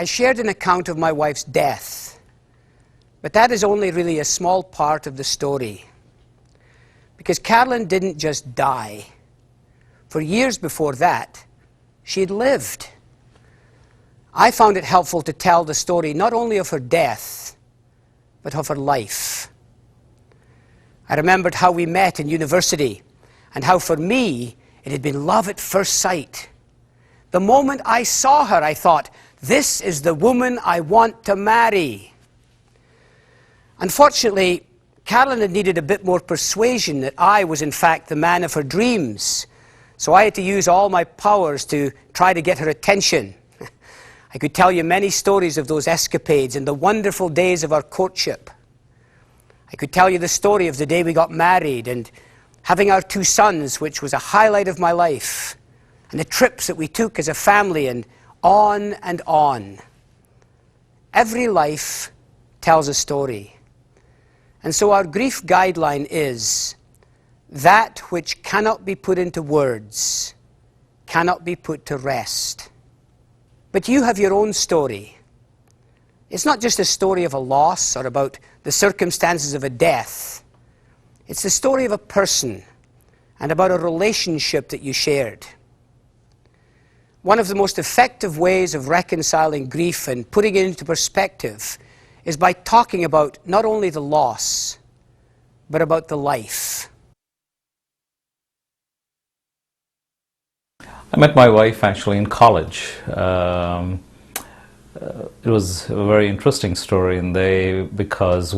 I shared an account of my wife's death, but that is only really a small part of the story. Because Carolyn didn't just die. For years before that, she had lived. I found it helpful to tell the story not only of her death, but of her life. I remembered how we met in university, and how for me, it had been love at first sight. The moment I saw her, I thought, this is the woman I want to marry. Unfortunately, Carolyn had needed a bit more persuasion that I was in fact the man of her dreams. So I had to use all my powers to try to get her attention. I could tell you many stories of those escapades and the wonderful days of our courtship. I could tell you the story of the day we got married and having our 2 sons, which was a highlight of my life, and the trips that we took as a family, and on and on. Every life tells a story. And so our grief guideline is, that which cannot be put into words cannot be put to rest. But you have your own story. It's not just a story of a loss or about the circumstances of a death. It's the story of a person and about a relationship that you shared. One of the most effective ways of reconciling grief and putting it into perspective is by talking about not only the loss, but about the life. I met my wife actually in college. It was a very interesting story because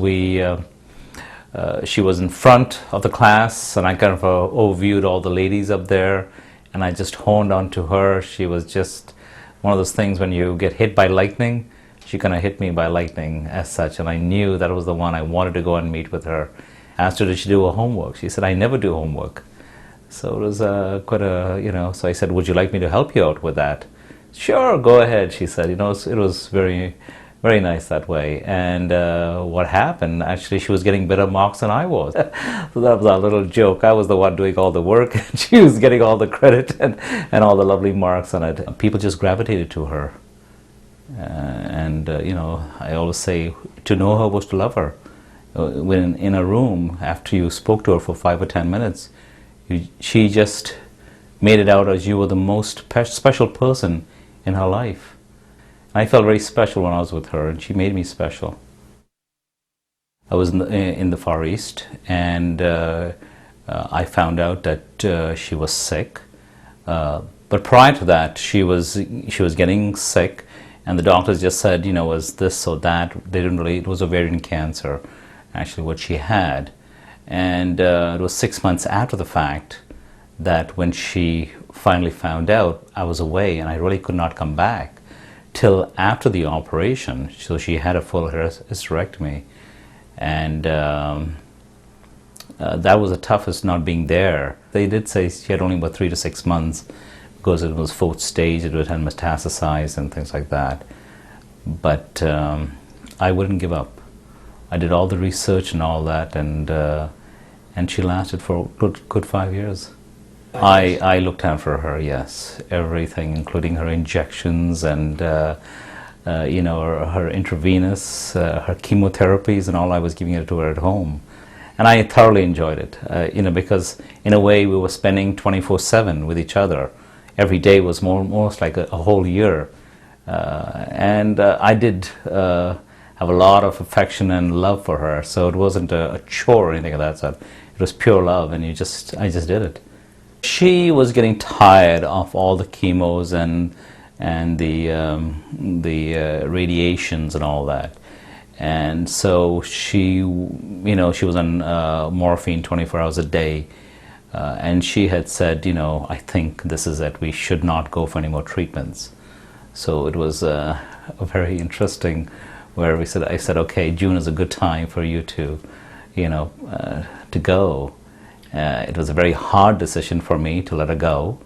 she was in front of the class, and I kind of overviewed all the ladies up there, and I just honed onto her. She was just one of those things when you get hit by lightning. She kind of hit me by lightning as such, and I knew that was the one I wanted to go and meet with her. I asked her, did she do her homework? She said, I never do homework. So it was quite a, so I said, would you like me to help you out with that? Sure, go ahead, she said. It was very, very nice that way. And what happened, actually, she was getting better marks than I was. So that was our little joke. I was the one doing all the work, and she was getting all the credit and all the lovely marks on it. People just gravitated to her. I always say, to know her was to love her. When in a room, after you spoke to her for 5 or 10 minutes, she just made it out as you were the most special person in her life. And I felt very special when I was with her, and she made me special. I was in the Far East, and I found out that she was sick. But prior to that, she was getting sick, and the doctors just said, was this or that. They didn't really. It was ovarian cancer, actually, what she had. And it was 6 months after the fact that when she finally found out, I was away and I really could not come back till after the operation. So she had a full hysterectomy. And that was the toughest, not being there. They did say she had only about 3 to 6 months because it was 4th stage, it would have metastasized and things like that. But I wouldn't give up. I did all the research and all that, and she lasted for a good 5 years. I looked after her, yes, everything, including her injections and her intravenous, her chemotherapies and all. I was giving it to her at home, and I thoroughly enjoyed it. Because in a way we were spending 24/7 with each other. Every day was almost like a whole year, and I did. Have a lot of affection and love for her, so it wasn't a chore or anything of that sort. It was pure love, and I just did it. She was getting tired of all the chemos and the radiations and all that, and so she was on morphine 24 hours a day, and she had said, I think this is it. We should not go for any more treatments. So it was a very interesting. Where I said, okay, June is a good time for you to, to go. It was a very hard decision for me to let her go,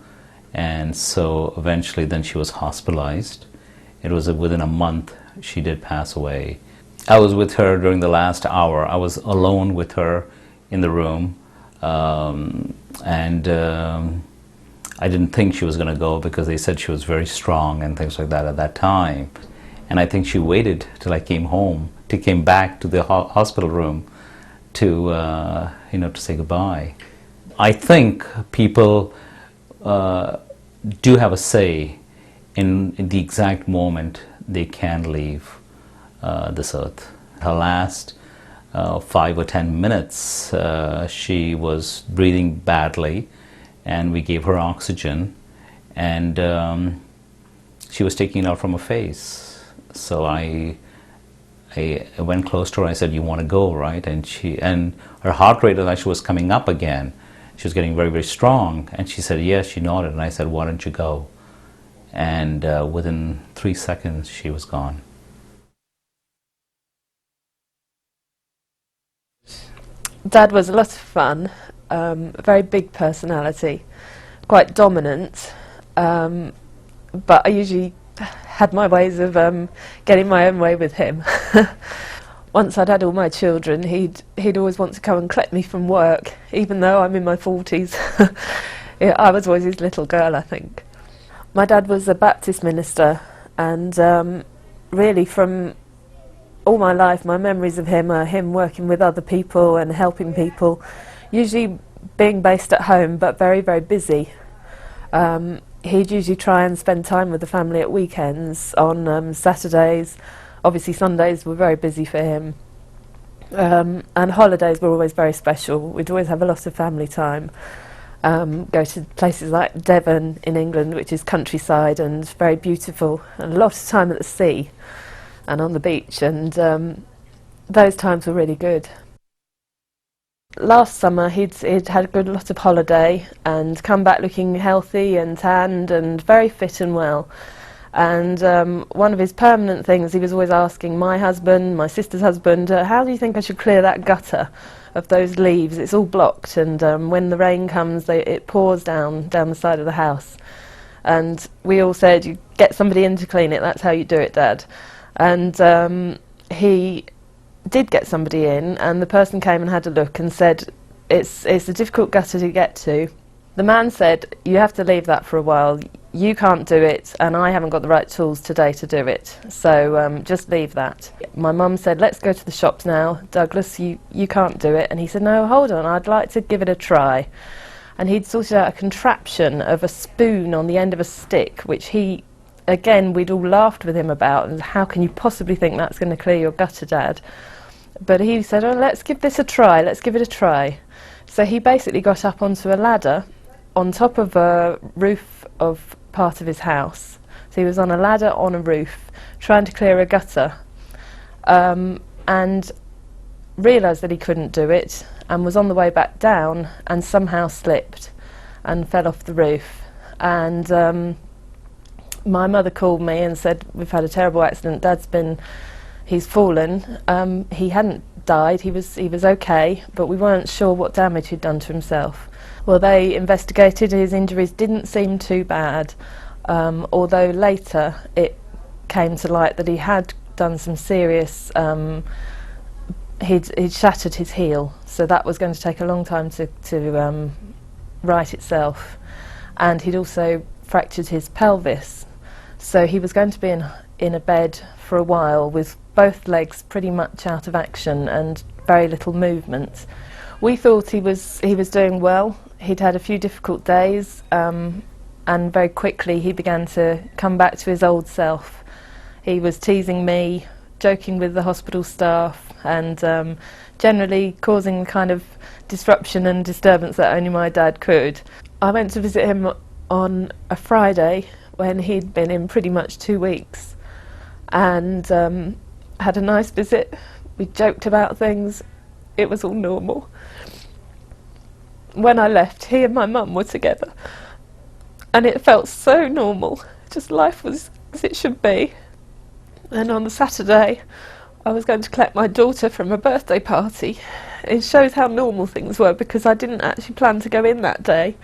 and so eventually then she was hospitalized. It was within a month she did pass away. I was with her during the last hour. I was alone with her in the room, and I didn't think she was going to go because they said she was very strong and things like that at that time. And I think she waited till I came home, came back to the hospital room to, to say goodbye. I think people do have a say in the exact moment they can leave this earth. Her last 5 or 10 minutes, she was breathing badly, and we gave her oxygen, and she was taking it out from her face. So I went close to her. I said, "You want to go, right?" And her heart rate actually was coming up again. She was getting very, very strong, and she said yes. She nodded, and I said, "Why don't you go?" And within 3 seconds, she was gone. Dad was a lot of fun, a very big personality, quite dominant, but I usually had my ways of getting my own way with him. Once I'd had all my children, he'd always want to come and collect me from work, even though I'm in my 40s. Yeah, I was always his little girl, I think. My dad was a Baptist minister, and really from all my life, my memories of him are him working with other people and helping people, usually being based at home, but very, very busy. He'd usually try and spend time with the family at weekends, on Saturdays. Obviously Sundays were very busy for him, and holidays were always very special. We'd always have a lot of family time, go to places like Devon in England, which is countryside and very beautiful, and a lot of time at the sea and on the beach, and those times were really good. Last summer he'd had a good lot of holiday and come back looking healthy and tanned and very fit and well. And one of his permanent things, he was always asking my husband, my sister's husband, how do you think I should clear that gutter of those leaves? It's all blocked, and when the rain comes, it pours down the side of the house. And we all said, you get somebody in to clean it, that's how you do it, Dad. And he did get somebody in, and the person came and had a look and said, it's a difficult gutter to get to. The man said, you have to leave that for a while. You can't do it, and I haven't got the right tools today to do it, so just leave that. My mum said, let's go to the shops now. Douglas, you can't do it. And he said, no, hold on, I'd like to give it a try. And he'd sorted out a contraption of a spoon on the end of a stick, which again, we'd all laughed with him about, and how can you possibly think that's going to clear your gutter, Dad? But he said, oh, let's give this a try, let's give it a try. So he basically got up onto a ladder on top of a roof of part of his house. So he was on a ladder on a roof trying to clear a gutter, and realised that he couldn't do it, and was on the way back down and somehow slipped and fell off the roof. And my mother called me and said, we've had a terrible accident, he's fallen. He hadn't died, he was okay, but we weren't sure what damage he'd done to himself. Well, they investigated, his injuries didn't seem too bad, although later it came to light that he had done some serious, he'd shattered his heel, so that was going to take a long time to right itself. And he'd also fractured his pelvis, so he was going to be in a bed for a while with both legs pretty much out of action and very little movement. We thought he was doing well. He'd had a few difficult days, and very quickly he began to come back to his old self. He was teasing me, joking with the hospital staff, and generally causing the kind of disruption and disturbance that only my dad could. I went to visit him on a Friday when he'd been in pretty much 2 weeks, and had a nice visit. We joked about things. It was all normal. When I left, he and my mum were together, and it felt so normal, just life was as it should be. And on the Saturday I was going to collect my daughter from a birthday party. It shows how normal things were, because I didn't actually plan to go in that day.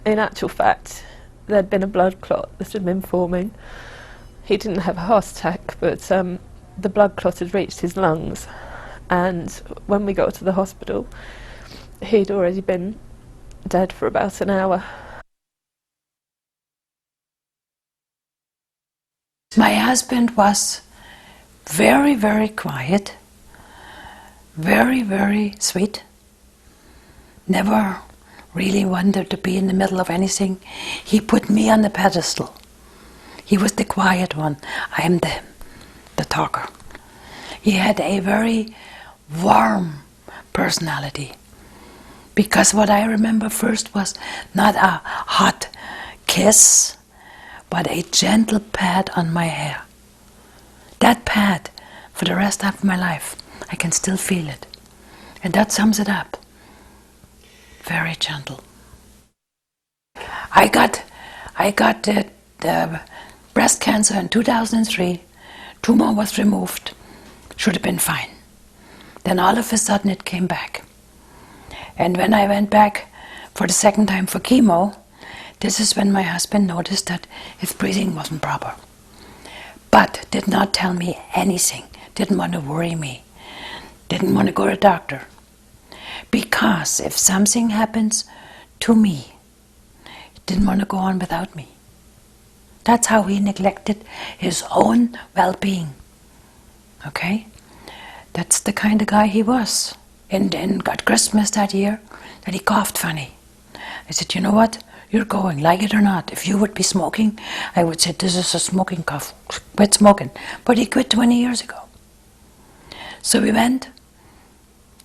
In actual fact, there'd been a blood clot that had been forming. He didn't have a heart attack, but the blood clot had reached his lungs, and when we got to the hospital he'd already been dead for about an hour. My husband was Very, very quiet, very, very sweet. Never really wanted to be in the middle of anything. He put me on the pedestal. He was the quiet one. I am the talker. He had a very warm personality. Because what I remember first was not a hot kiss, but a gentle pat on my hair. That pat, for the rest of my life, I can still feel it. And that sums it up. Very gentle. I got the breast cancer in 2003. Tumor was removed. Should have been fine. Then all of a sudden it came back. And when I went back for the second time for chemo, this is when my husband noticed that his breathing wasn't proper. But did not tell me anything. Didn't want to worry me. Didn't want to go to the doctor. Because if something happens to me, he didn't want to go on without me. That's how he neglected his own well-being. Okay? That's the kind of guy he was. And then got Christmas that year, that he coughed funny. I said, you know what? You're going, like it or not. If you would be smoking, I would say, this is a smoking cough. Quit smoking. But he quit 20 years ago. So we went.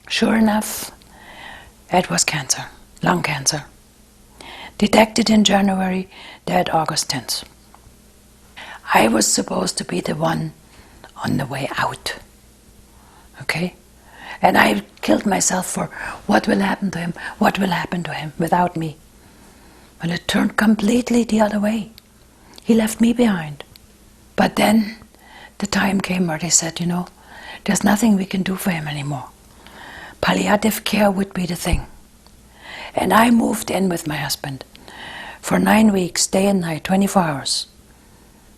Sure enough, it was cancer, lung cancer. Detected in January, died August 10th. I was supposed to be the one on the way out. Okay? And I killed myself for what will happen to him, what will happen to him without me. Well, it turned completely the other way. He left me behind. But then the time came where they said, you know, there's nothing we can do for him anymore. Palliative care would be the thing. And I moved in with my husband for 9 weeks, day and night, 24 hours.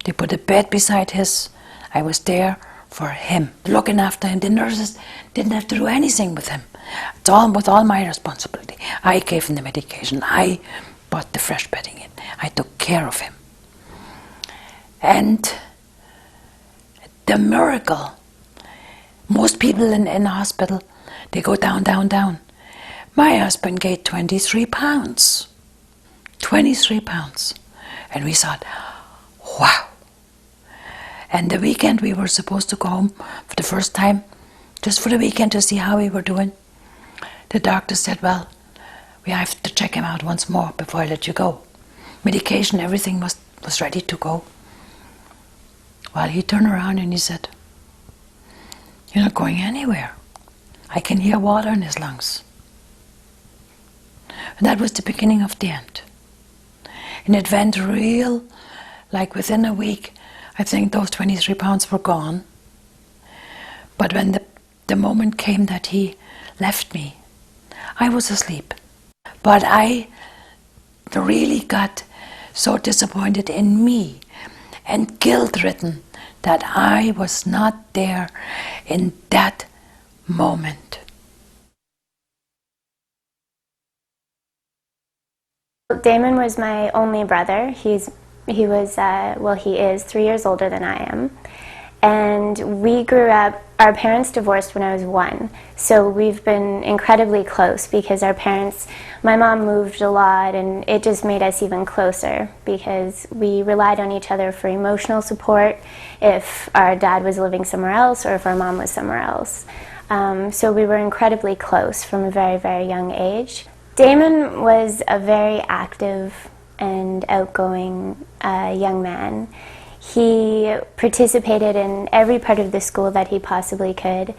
They put a bed beside his. I was there for him, looking after him. The nurses didn't have to do anything with him. It's all my responsibility. I gave him the medication. I bought the fresh bedding in. I took care of him. And the miracle, most people in the hospital, they go down, down, down. My husband gained 23 pounds. 23 pounds. And we thought, wow. And the weekend we were supposed to go home for the first time, just for the weekend to see how we were doing. The doctor said, well, we have to check him out once more before I let you go. Medication, everything was ready to go. Well, he turned around and he said, you're not going anywhere. I can hear water in his lungs. And that was the beginning of the end. And it went real, like within a week, I think those 23 pounds were gone. But when the moment came that he left me, I was asleep. But I really got so disappointed in me and guilt-ridden that I was not there in that moment. Damon was my only brother. He is 3 years older than I am. And we grew up, our parents divorced when I was 1. So we've been incredibly close because my mom moved a lot, and it just made us even closer because we relied on each other for emotional support if our dad was living somewhere else or if our mom was somewhere else. So we were incredibly close from a very, very young age. Damon was a very active and outgoing young man. He participated in every part of the school that he possibly could,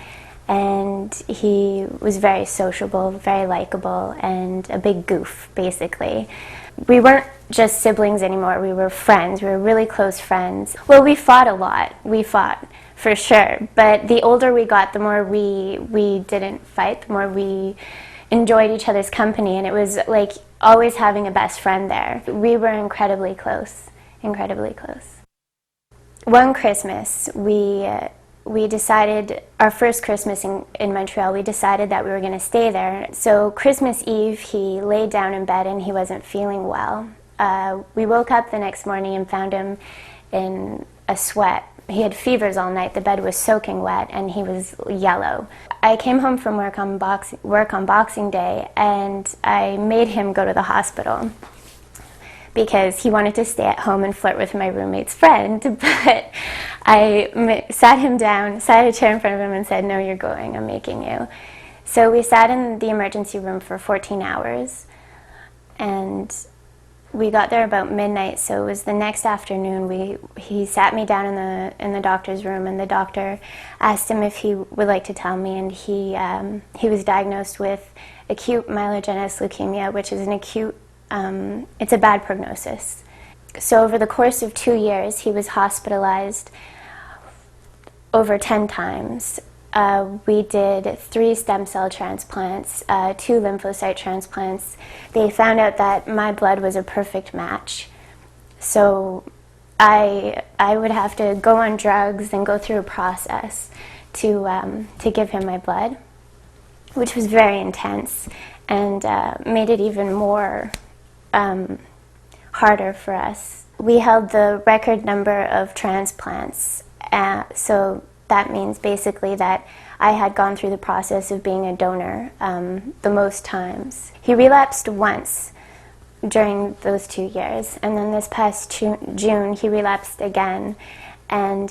and he was very sociable, very likable, and a big goof, basically. We weren't just siblings anymore, we were friends, we were really close friends. Well, we fought a lot, for sure, but the older we got, the more we didn't fight, the more we enjoyed each other's company, and it was like always having a best friend there. We were incredibly close, incredibly close. One Christmas, we decided, our first Christmas in Montreal, we decided that we were going to stay there. So Christmas Eve, he laid down in bed and he wasn't feeling well. We woke up the next morning and found him in a sweat He had fevers all night. The bed was soaking wet and he was yellow. I came home from work on Boxing Day, and I made him go to the hospital because he wanted to stay at home and flirt with my roommate's friend. But I sat him down, sat a chair in front of him and said, "No, you're going, I'm making you." So we sat in the emergency room for 14 hours, and we got there about midnight, so it was the next afternoon. He sat me down in the doctor's room, and the doctor asked him if he would like to tell me, and he was diagnosed with acute myelogenous leukemia, which is an acute, it's a bad prognosis. So over the course of 2 years, he was hospitalized over 10 times. We did 3 stem cell transplants, 2 lymphocyte transplants. They found out that my blood was a perfect match. So I would have to go on drugs and go through a process to give him my blood, which was very intense and made it even more harder for us. We held the record number of transplants, so that means basically that I had gone through the process of being a donor the most times. He relapsed once during those 2 years, and then this past June he relapsed again, and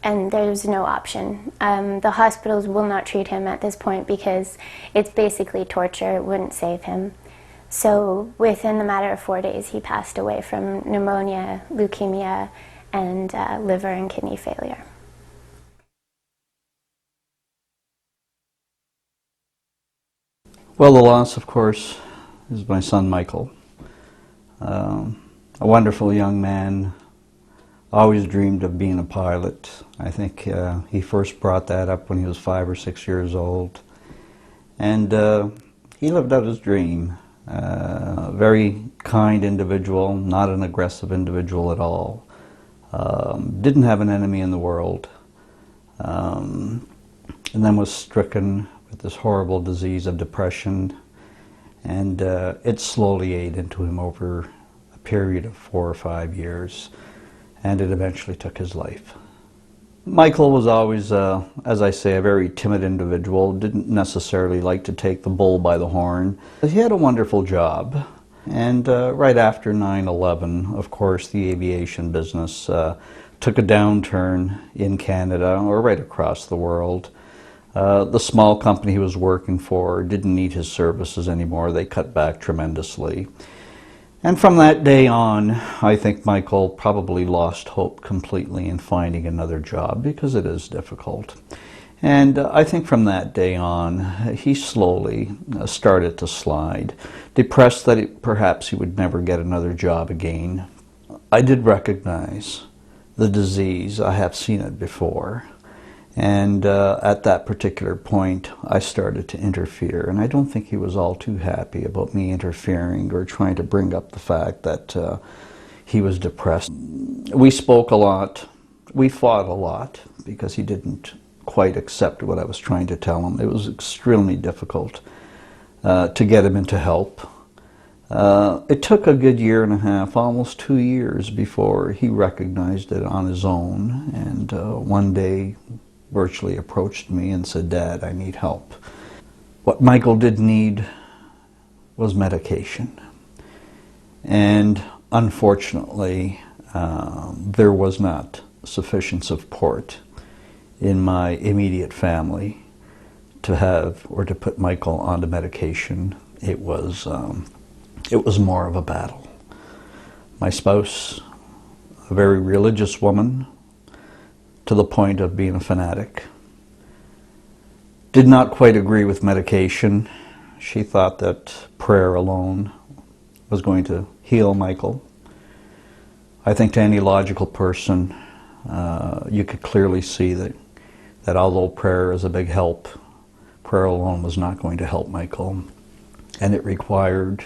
there's no option. The hospitals will not treat him at this point because it's basically torture. It wouldn't save him. So within the matter of 4 days he passed away from pneumonia, leukemia, and liver and kidney failure. Well, the loss, of course, is my son Michael. A wonderful young man, always dreamed of being a pilot. I think he first brought that up when he was 5 or 6 years old. And he lived out his dream. Very kind individual, not an aggressive individual at all. Didn't have an enemy in the world. And then was stricken with this horrible disease of depression, and it slowly ate into him over a period of 4 or 5 years, and it eventually took his life. Michael was always, as I say, a very timid individual, didn't necessarily like to take the bull by the horn. He had a wonderful job, and right after 9/11, of course, the aviation business took a downturn in Canada, or right across the world. The small company he was working for didn't need his services anymore. They cut back tremendously. And from that day on, I think Michael probably lost hope completely in finding another job, because it is difficult. And I think from that day on, he slowly started to slide, depressed that perhaps he would never get another job again. I did recognize the disease. I have seen it before. And at that particular point, I started to interfere. And I don't think he was all too happy about me interfering or trying to bring up the fact that he was depressed. We spoke a lot. We fought a lot because he didn't quite accept what I was trying to tell him. It was extremely difficult to get him into help. It took a good 1.5 years, almost 2 years, before he recognized it on his own. And one day, virtually approached me and said, "Dad, I need help." What Michael did need was medication. And unfortunately, there was not sufficient support in my immediate family to have or to put Michael onto medication. It was more of a battle. My spouse, a very religious woman, to the point of being a fanatic, did not quite agree with medication. She thought that prayer alone was going to heal Michael. I think to any logical person, you could clearly see that although prayer is a big help, prayer alone was not going to help Michael. And it required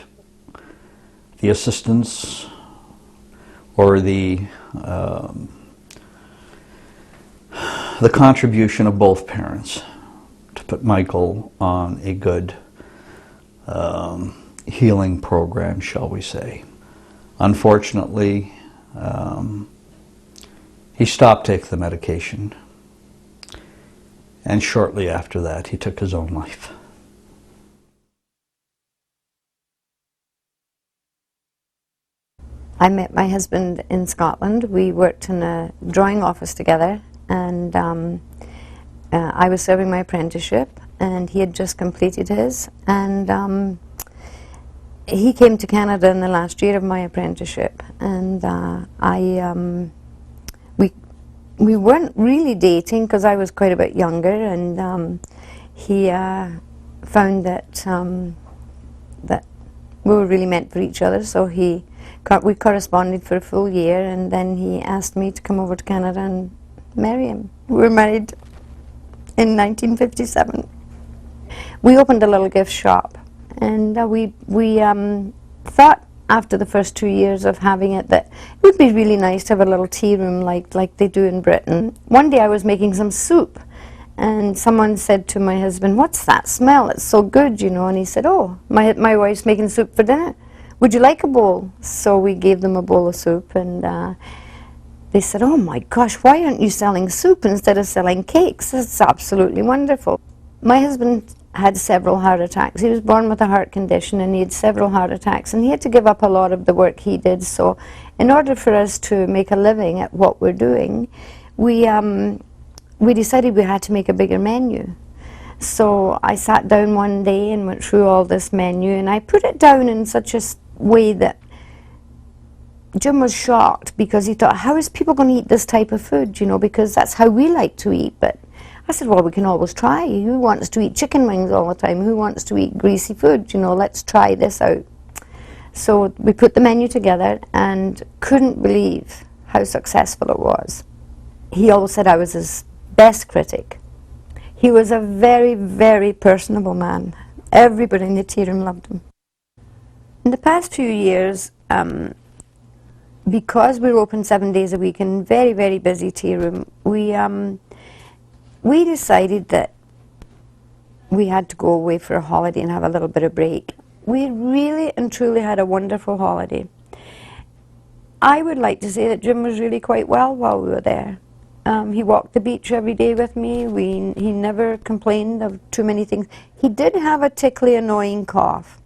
the assistance or the contribution of both parents to put Michael on a good healing program, shall we say. Unfortunately, He stopped taking the medication, and shortly after that, he took his own life. I met my husband in Scotland. We worked in a drawing office together, and I was serving my apprenticeship, and he had just completed his, and he came to Canada in the last year of my apprenticeship, and we weren't really dating because I was quite a bit younger, and he found that that we were really meant for each other, so we corresponded for a full year, and then he asked me to come over to Canada and marry him. We were married in 1957. We opened a little gift shop, and we thought after the first 2 years of having it that it would be really nice to have a little tea room like they do in Britain. One day I was making some soup, and someone said to my husband, "What's that smell? It's so good, you know." And he said, "Oh, my wife's making soup for dinner. Would you like a bowl?" So we gave them a bowl of soup, and they said, "Oh my gosh, why aren't you selling soup instead of selling cakes? It's absolutely wonderful." My husband had several heart attacks. He was born with a heart condition, and he had several heart attacks, and he had to give up a lot of the work he did. So in order for us to make a living at what we're doing, we decided we had to make a bigger menu. So I sat down one day and went through all this menu, and I put it down in such a way that Jim was shocked, because he thought, how is people going to eat this type of food, you know, because that's how we like to eat. But I said, well, we can always try. Who wants to eat chicken wings all the time? Who wants to eat greasy food? You know, let's try this out. So we put the menu together and couldn't believe how successful it was. He always said I was his best critic. He was a very, very personable man. Everybody in the tea room loved him. In the past few years, because we were open 7 days a week and very, very busy tea room, we decided that we had to go away for a holiday and have a little bit of break. We really and truly had a wonderful holiday. I would like to say that Jim was really quite well while we were there. He walked the beach every day with me. He never complained of too many things. He did have a tickly, annoying cough.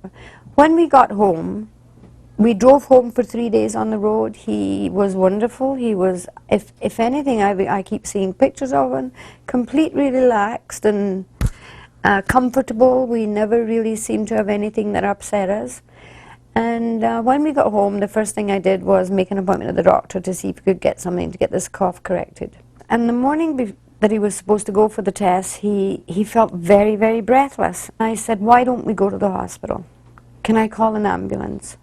When we got home, we drove home for 3 days on the road. He was wonderful. He was, if anything, I keep seeing pictures of him, completely relaxed and comfortable. We never really seemed to have anything that upset us. And when we got home, the first thing I did was make an appointment with the doctor to see if we could get something to get this cough corrected. And the morning that he was supposed to go for the test, he felt very, very breathless. I said, why don't we go to the hospital? Can I call an ambulance?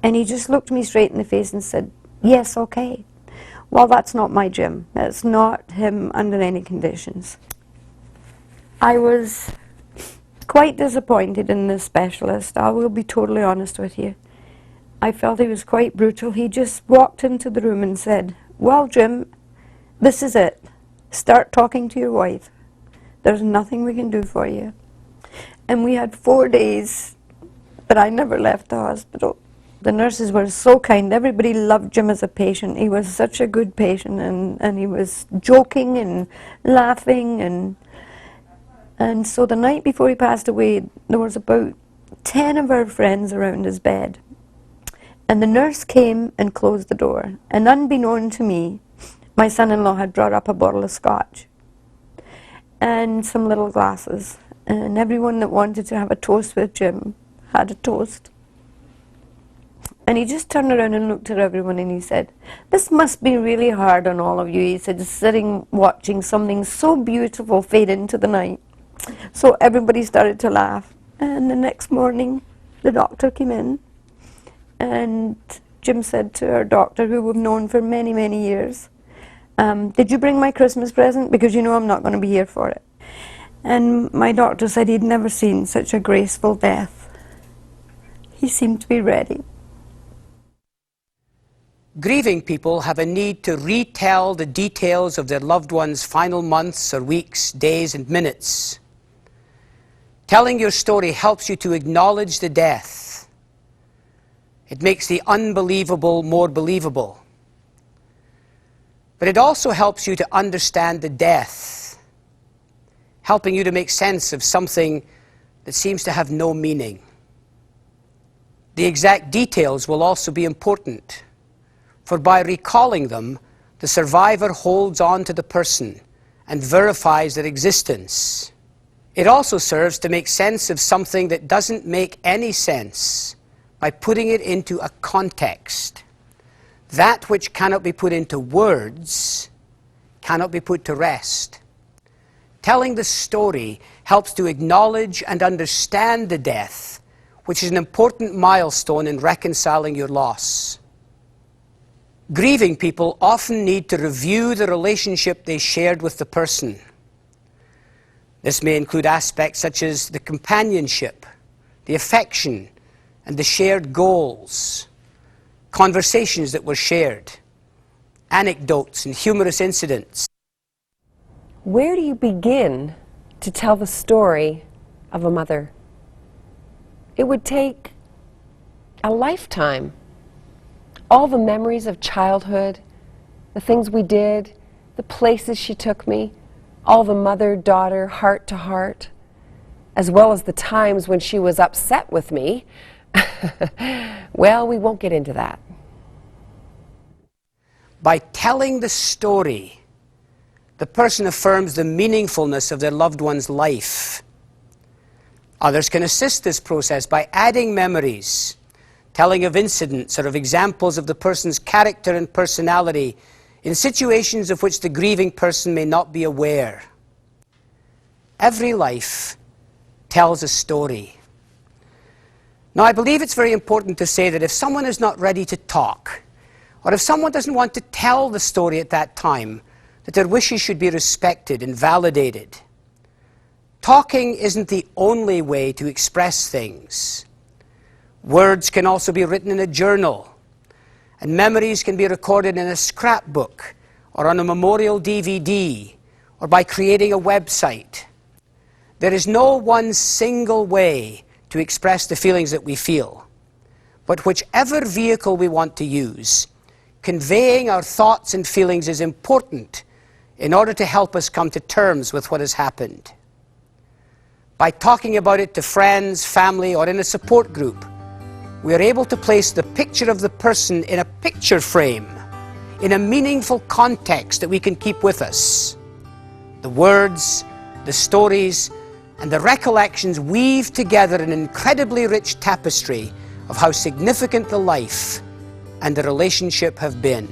And he just looked me straight in the face and said, yes, okay. Well, that's not my Jim. That's not him under any conditions. I was quite disappointed in this specialist. I will be totally honest with you. I felt he was quite brutal. He just walked into the room and said, well, Jim, this is it. Start talking to your wife. There's nothing we can do for you. And we had 4 days, but I never left the hospital. The nurses were so kind. Everybody loved Jim as a patient. He was such a good patient, and he was joking and laughing, and so the night before he passed away, there was about 10 of our friends around his bed. And the nurse came and closed the door. And unbeknown to me, my son-in-law had brought up a bottle of scotch and some little glasses. And everyone that wanted to have a toast with Jim had a toast. And he just turned around and looked at everyone and he said, this must be really hard on all of you. He said, sitting watching something so beautiful fade into the night. So everybody started to laugh. And the next morning, the doctor came in, and Jim said to our doctor, who we've known for many, many years, did you bring my Christmas present? Because you know I'm not going to be here for it. And my doctor said he'd never seen such a graceful death. He seemed to be ready. Grieving people have a need to retell the details of their loved one's final months or weeks, days and minutes. Telling your story helps you to acknowledge the death. It makes the unbelievable more believable. But it also helps you to understand the death, helping you to make sense of something that seems to have no meaning. The exact details will also be important, for by recalling them, the survivor holds on to the person and verifies their existence. It also serves to make sense of something that doesn't make any sense by putting it into a context. That which cannot be put into words cannot be put to rest. Telling the story helps to acknowledge and understand the death, which is an important milestone in reconciling your loss. Grieving people often need to review the relationship they shared with the person. This may include aspects such as the companionship, the affection, and the shared goals, conversations that were shared, anecdotes and humorous incidents. Where do you begin to tell the story of a mother? It would take a lifetime. All the memories of childhood, the things we did, the places she took me, all the mother-daughter heart-to-heart, as well as the times when she was upset with me. Well, we won't get into that. By telling the story, the person affirms the meaningfulness of their loved one's life. Others can assist this process by adding memories, telling of incidents or of examples of the person's character and personality in situations of which the grieving person may not be aware. Every life tells a story. Now, I believe it's very important to say that if someone is not ready to talk, or if someone doesn't want to tell the story at that time, that their wishes should be respected and validated. Talking isn't the only way to express things. Words can also be written in a journal, and memories can be recorded in a scrapbook, or on a memorial DVD, or by creating a website. There is no one single way to express the feelings that we feel, but whichever vehicle we want to use, conveying our thoughts and feelings is important in order to help us come to terms with what has happened. By talking about it to friends, family, or in a support group, we are able to place the picture of the person in a picture frame, in a meaningful context that we can keep with us. The words, the stories, and the recollections weave together an incredibly rich tapestry of how significant the life and the relationship have been.